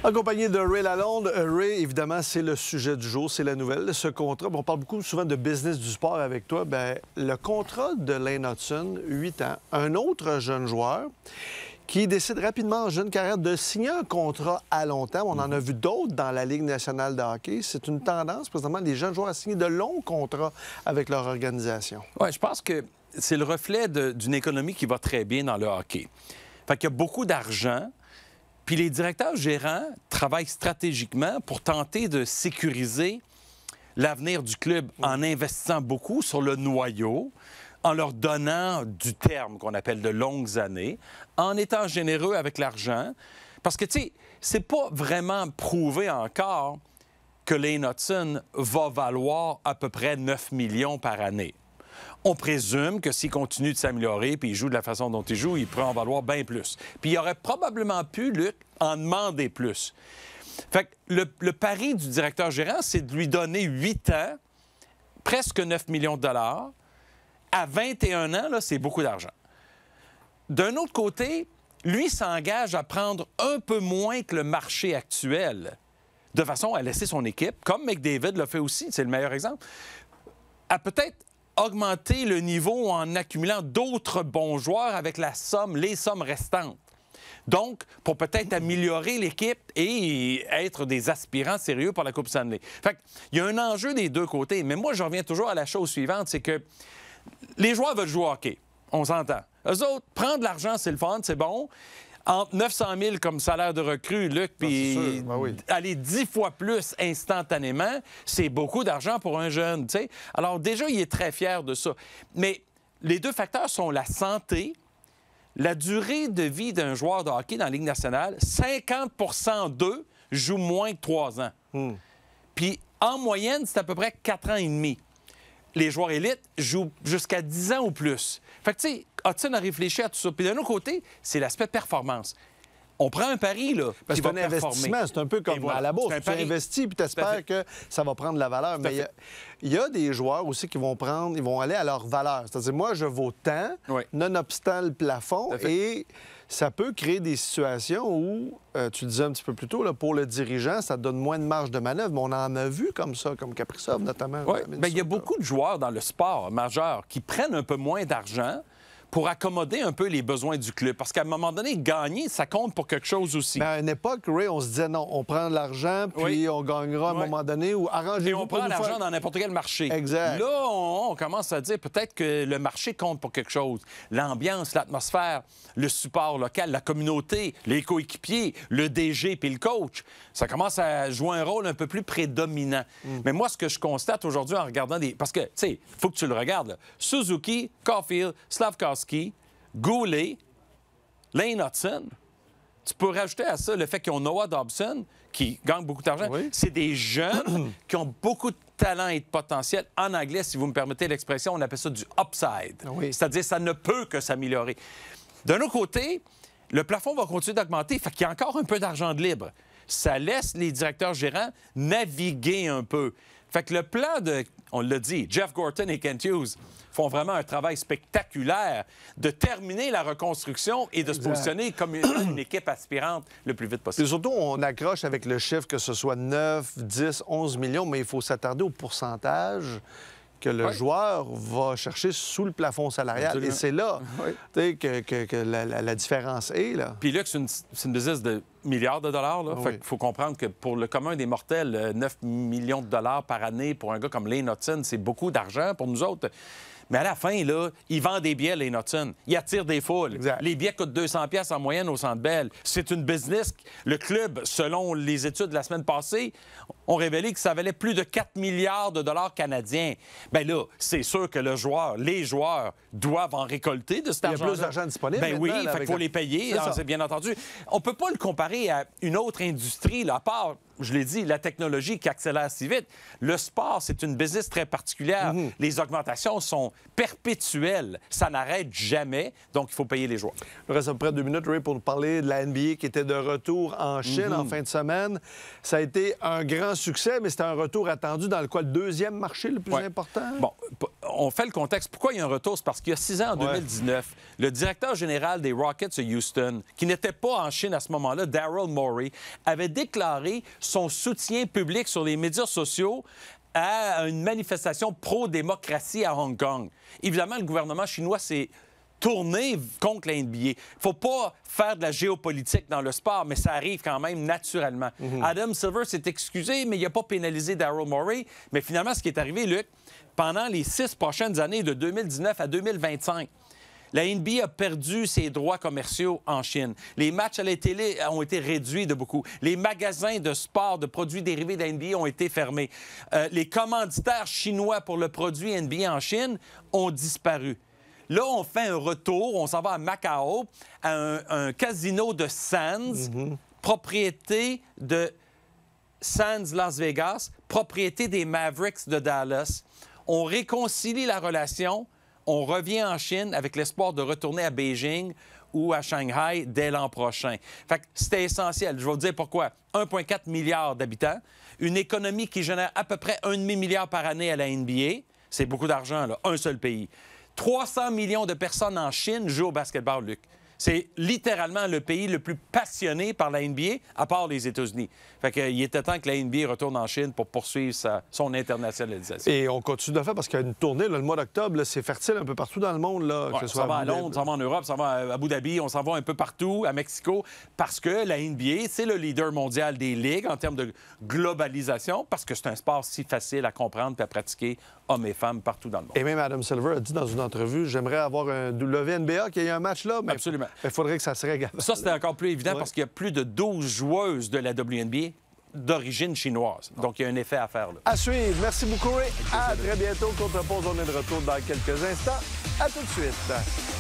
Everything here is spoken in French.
Accompagné de Ray Lalonde. Ray, évidemment, c'est le sujet du jour, c'est la nouvelle de ce contrat. On parle beaucoup souvent de business du sport avec toi. Bien, le contrat de Lane Hutson, 8 ans, un autre jeune joueur qui décide rapidement en jeune carrière de signer un contrat à long terme. On en a vu d'autres dans la Ligue nationale de hockey. C'est une tendance, présentement, des jeunes joueurs à signer de longs contrats avec leur organisation. Oui, je pense que c'est le reflet d'une économie qui va très bien dans le hockey. Fait qu'il y a beaucoup d'argent. Puis les directeurs gérants travaillent stratégiquement pour tenter de sécuriser l'avenir du club en investissant beaucoup sur le noyau, en leur donnant du terme qu'on appelle de longues années, en étant généreux avec l'argent. Parce que, tu sais, c'est pas vraiment prouvé encore que Lane Hutson va valoir à peu près 9 millions par année. On présume que s'il continue de s'améliorer puis il joue de la façon dont il joue, il pourrait en valoir bien plus. Puis il aurait probablement pu, Luc, en demander plus. Fait que le pari du directeur gérant, c'est de lui donner 8 ans, presque 9 millions de dollars. À 21 ans, là, c'est beaucoup d'argent. D'un autre côté, lui s'engage à prendre un peu moins que le marché actuel, de façon à laisser son équipe, comme McDavid l'a fait aussi, c'est le meilleur exemple, à peut-être augmenter le niveau en accumulant d'autres bons joueurs avec les sommes restantes. Donc, pour peut-être améliorer l'équipe et être des aspirants sérieux pour la Coupe Stanley. Fait qu'il y a un enjeu des deux côtés. Mais moi, je reviens toujours à la chose suivante, c'est que les joueurs veulent jouer au hockey. On s'entend. Eux autres, prendre l'argent, c'est le fun, c'est bon. Entre 900 000 comme salaire de recrue, Luc, puis aller 10 fois plus instantanément, c'est beaucoup d'argent pour un jeune, tu sais. Alors déjà, il est très fier de ça. Mais les deux facteurs sont la santé, la durée de vie d'un joueur de hockey dans la Ligue nationale. 50 d'eux jouent moins de 3 ans. Puis en moyenne, c'est à peu près 4 ans et demi. Les joueurs élites jouent jusqu'à 10 ans ou plus. Fait que, tu sais, Hutson a réfléchi à tout ça. Puis d'un autre côté, c'est l'aspect performance. On prend un pari, là, parce qui que va c'est un performer. investissement. C'est un peu comme à la bourse. Tu investis puis tu espères que ça va prendre de la valeur. Mais il y a des joueurs aussi qui vont ils vont aller à leur valeur. C'est-à-dire, moi, je vaux tant, nonobstant le plafond, et ça peut créer des situations où, tu le disais un petit peu plus tôt, là, pour le dirigeant, ça donne moins de marge de manœuvre. Mais on en a vu comme ça, comme Kaprizov notamment. Oui, bien, il y a beaucoup de joueurs dans le sport majeur qui prennent un peu moins d'argent pour accommoder un peu les besoins du club. Parce qu'à un moment donné, gagner, ça compte pour quelque chose aussi. Mais à une époque, Ray, on se disait non, on prend de l'argent, puis on gagnera à un moment donné, ou arrangez-vous. Et on prend l'argent dans n'importe quel marché. Exact. Là, on commence à dire peut-être que le marché compte pour quelque chose. L'ambiance, l'atmosphère, le support local, la communauté, les coéquipiers, le DG puis le coach, ça commence à jouer un rôle un peu plus prédominant. Mais moi, ce que je constate aujourd'hui en regardant des... Parce que, tu sais, il faut que tu le regardes, là. Suzuki, Caulfield, Slafkovsky, Goulet, Lane Hutson. Tu peux rajouter à ça le fait qu'ils ont Noah Dobson, qui gagne beaucoup d'argent. C'est des jeunes qui ont beaucoup de talent et de potentiel. En anglais, si vous me permettez l'expression, on appelle ça du upside. C'est-à-dire ça ne peut que s'améliorer. D'un autre côté, le plafond va continuer d'augmenter, fait qu'il y a encore un peu d'argent de libre. Ça laisse les directeurs gérants naviguer un peu. Fait que le plan de, on l'a dit, Jeff Gorton et Kent Hughes font vraiment un travail spectaculaire de terminer la reconstruction et de se positionner comme une équipe aspirante le plus vite possible. Et surtout, on accroche avec le chiffre que ce soit 9, 10, 11 millions, mais il faut s'attarder au pourcentage que le joueur va chercher sous le plafond salarial. Absolument. Et c'est là que la différence est. Là. Puis là, c'est une business de milliards de dollars. Là. Fait qu'il faut comprendre que pour le commun des mortels, 9 millions de dollars par année pour un gars comme Lane Hutson, c'est beaucoup d'argent pour nous autres. Mais à la fin, là, il vend des billets, Lane Hutson. Il attire des foules. Exact. Les billets coûtent 200$ en moyenne au Centre Bell. C'est une business. Le club, selon les études de la semaine passée, ont révélé que ça valait plus de 4 milliards de dollars canadiens. Bien là, c'est sûr que les joueurs doivent en récolter de cet argent. Il y a plus d'argent disponible. Bien oui, il faut les payer, c'est bien entendu. On ne peut pas le comparer à une autre industrie, là, à part, je l'ai dit, la technologie qui accélère si vite. Le sport, c'est une business très particulière. Les augmentations sont perpétuelles. Ça n'arrête jamais, donc il faut payer les joueurs. Il reste à peu près 2 minutes, Ray, pour nous parler de la NBA qui était de retour en Chine en fin de semaine. Ça a été un grand succès, mais c'était un retour attendu dans le deuxième marché le plus important? Bon, on fait le contexte. Pourquoi il y a un retour? C'est parce qu'il y a 6 ans, en 2019, le directeur général des Rockets de Houston, qui n'était pas en Chine à ce moment-là, Daryl Morey, avait déclaré son soutien public sur les médias sociaux à une manifestation pro-démocratie à Hong Kong. Évidemment, le gouvernement chinois s'est tourné contre la NBA. Il ne faut pas faire de la géopolitique dans le sport, mais ça arrive quand même naturellement. Adam Silver s'est excusé, mais il n'a pas pénalisé Daryl Morey. Mais finalement, ce qui est arrivé, Luc, pendant les 6 prochaines années, de 2019 à 2025, la NBA a perdu ses droits commerciaux en Chine. Les matchs à la télé ont été réduits de beaucoup. Les magasins de sport, de produits dérivés de la NBA ont été fermés. Les commanditaires chinois pour le produit NBA en Chine ont disparu. Là, on fait un retour, on s'en va à Macao, à un casino de Sands, propriété de Sands Las Vegas, propriété des Mavericks de Dallas. On réconcilie la relation, on revient en Chine avec l'espoir de retourner à Beijing ou à Shanghai dès l'an prochain. Fait que c'était essentiel. Je vais vous dire pourquoi. 1,4 milliard d'habitants, une économie qui génère à peu près 1,5 milliard par année à la NBA. C'est beaucoup d'argent, là, un seul pays. 300 millions de personnes en Chine jouent au basketball, Luc. C'est littéralement le pays le plus passionné par la NBA, à part les États-Unis. Fait qu'il était temps que la NBA retourne en Chine pour poursuivre son internationalisation. Et on continue de le faire parce qu'il y a une tournée, là, le mois d'octobre, c'est fertile un peu partout dans le monde. Là, que ce soit à Londres, on s'en va en Europe, on s'en va à Abu Dhabi, on s'en va un peu partout, à Mexico, parce que la NBA, c'est le leader mondial des ligues en termes de globalisation, parce que c'est un sport si facile à comprendre et à pratiquer, hommes et femmes, partout dans le monde. Et même Adam Silver a dit dans une entrevue, j'aimerais avoir le WNBA, qu'il y ait un match là, mais absolument. Il faudrait que ça se règle. Ça, c'était encore plus évident parce qu'il y a plus de 12 joueuses de la WNBA d'origine chinoise. Donc, il y a un effet à faire là. À suivre. Merci beaucoup, Ray. À très bientôt. Contre-pause, on est de retour dans quelques instants. À tout de suite.